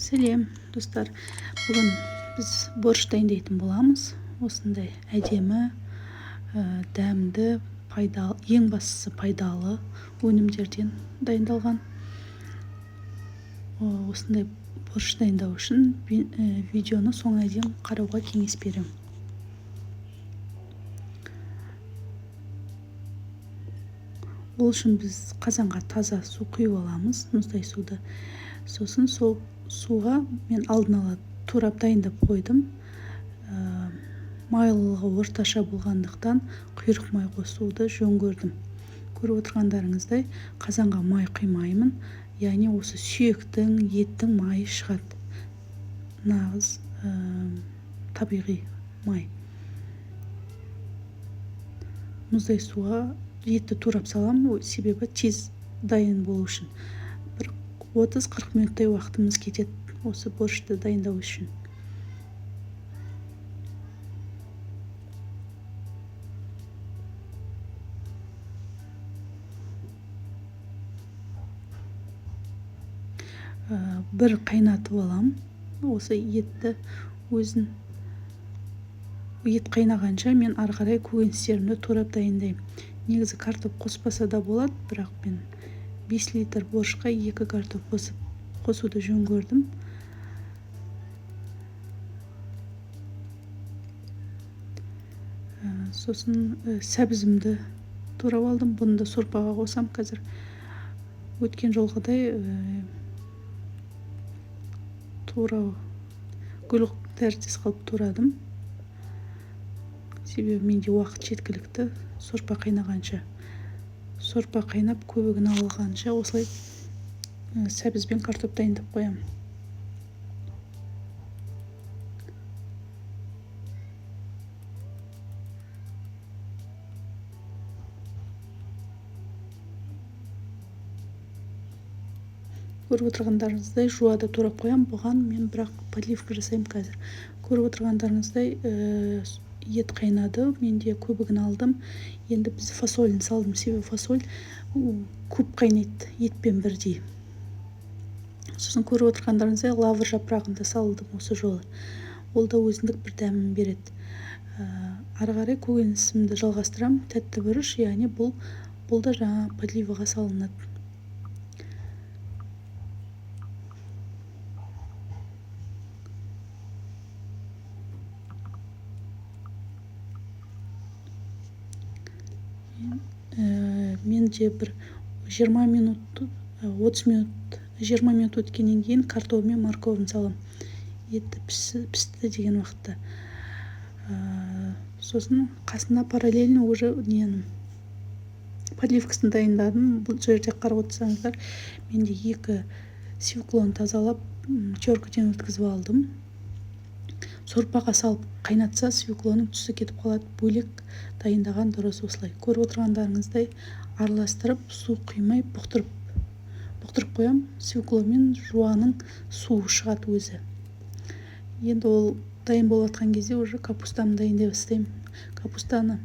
Сәлем, достар. Бүгін біз борщ дайындайтын боламыз. Осындай әдемі, дәмді, пайдалы, ең бастысы пайдалы өнімдерден дайындалған. Осындай борщ дайындау үшін видеоны соңына дейін қарауға кеңес беремін. Ол үшін біз қазанға таза су құйып аламыз, мұздай суды. Сосын сол суға мен алдын ала турап дайындап қойдым. Майлылығы орташа болғандықтан құйрық май қосуды жөн көрдім. Көріп отырғандарыңыздай қазанға май құймаймын, яғни осы сүйектің, еттің майы шығады. Нағыз табиғи май. Мұздай суға етті турап салам, себебі тез дайын болу үшін. 30-40 минуттай уақытымыз кетеді осы борщты дайындау үшін. Бір қайнатып алам. Осы етті ет қайнағанша мен ары қарай көкөністерімді турап дайындаймын. Негізі картоп қоспаса да болады, бірақ мен 5 литр борщқа 2 картоп қосуды жөн көрдім. Сосын сәбізімді турап алдым. Бұны да сорпаға қосам қазір. Өткен жолғыдай гүл тәріздес қылып турадым. Себебі менде уақыт жеткілікті сорпа қайнағанша. Сорпа қайнап көбігін алғанша осылай сәбізбен картоп дайындап қоямын. Көріп отырғандарыңыздай жуады турап қоямын. Бұған мен бірақ подливка жасаймын қазір. Көріп отырғандарыңыздай ет қайнады, менде көбігін алдым. Енді біз фасолін салдым, себебі фасоль көп қайнайды етпен бірдей. Сосын көріп отырғандарыңыздай лавр жапырағында салдым осы жолы. Ол да өзіндік бір дәмін береді. Ары қарай көкөнісімді жалғастырам. Тәтті бұрыш, яғни бұл да жаңа подливаға салынады. Менде бір 20 минут өткеннен кейін картоп мен морковын салам. Еті пісті деген уақытта. Сосын қасына параллельно уже подливкасын дайындадым. Бұл жерде қарап отырсаңыздар, менде 2 свекланы тазалап, теркіден өткізіп алдым. Сорпаға салып қайнатса, свекланың түсі кетіп қалады. Бөлек дайындаған дұрыс осылай. Көріп отырғандарыңыздай араластырып, су құймай бұқтырып қоям. Свекламен жуаның суы шығады өзі. Енді ол дайын болып жатқан кезде уже капустаны дайындай бастаймын. Капустаны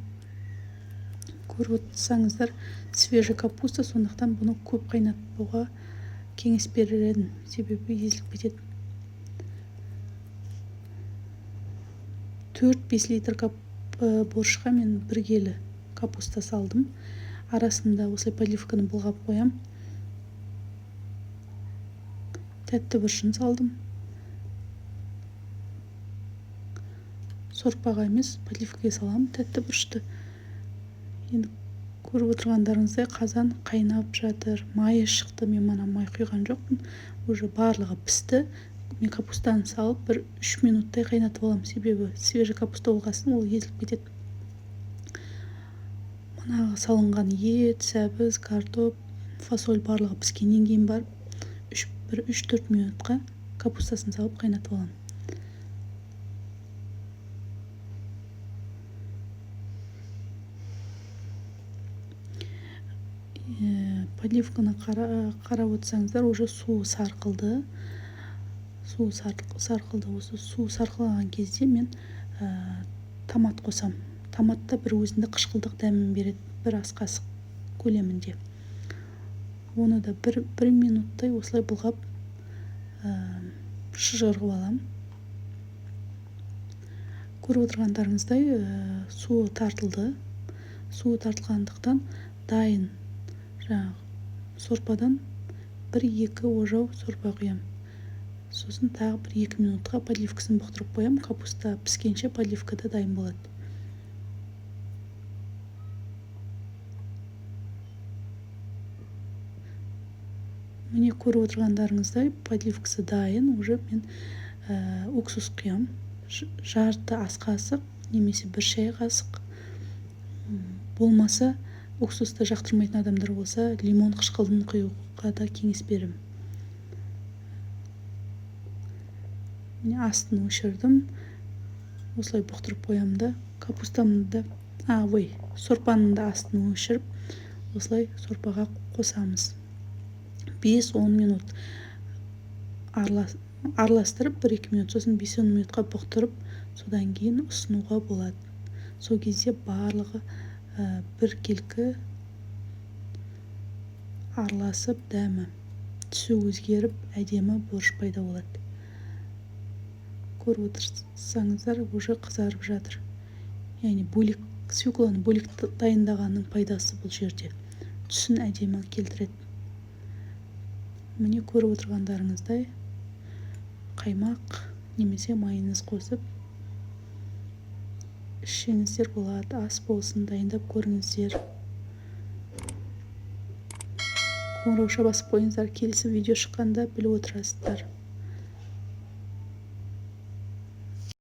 көріп отырсаңыздар, свежий капуста, сондықтан бұны көп қайнатпауға кеңес берер едім, себебі езіліп кетеді. 4-5 литр борщқа мен 1 келі капуста салдым. Арасында осылай подливканы былғап қоям. Тәтті бұрышын салдым. Сорпаға емес, подливкаға салам тәтті бұрышты. Енді көріп отырғандарыңыздай қазан қайнап жатыр. Майы шықты, мен мана май құйған жоқпын. Уже барлығы пісті. Мен капустаны салып 3 минуттай қайнатып аламын, себебі свежий капуста болғасын ол езіліп кетеді. Мына салынған ет, сәбіз, картоп, фасоль барлығы піскеннен кейін барып 3-4 минутқа капустасын салып қайнатып аламын. Подливканы қарап отырсаңыздар, уже суы сарқылды. Осы су сарқылған кезде мен томат қосам. Томатта бір өзіндік қышқылдық дәмін береді, бір ас қасық көлемінде. Оны да бір минуттай осылай бұлғап шыжғырғып аламын. Көріп отырғандарыңыздай суы тартылды. Суы тартылғандықтан дайын жаңағы сорпадан 1-2 ожау сорпа құям. Сосын тағы 1-2 минутқа подливкасын бұқтырып қоям. Капуста піскенше подливка да дайын болады. Міне көріп отырғандарыңыздай подливкасы дайын. Уже мен уксус құям. Жарты ас қасық немесе 1 шай қасық. Болмаса, уксусты жақтырмайтын адамдар болса, лимон қышқылын құюға да кеңес берем. Міне астын өшірдім. Осылай бұқтырып қоям да, капустамды да, сорпаның да астын өшіріп, осылай сорпаға қосамыз. 5-10 минут араластырып 1-2 минут, сосын 5-10 минутқа бұқтырып, содан кейін ұсынуға болады. Сол кезде барлығы біркелкі араласып, дәмі түсі өзгеріп, әдемі борщ пайда болады. Көріп отырсаңыздар, уже қызарып жатыр. Яғни свекланы бөлек дайындағанның пайдасы бұл жерде. Түсін әдемі келтіреді. Міне көріп отырғандарыңыздай қаймақ немесе майонез қосып ішіңіздер болады. Ас болсын, дайындап көріңіздер. Қоңырауша басып қойыңыздар, келесі видео шыққанда біліп отырасыздар.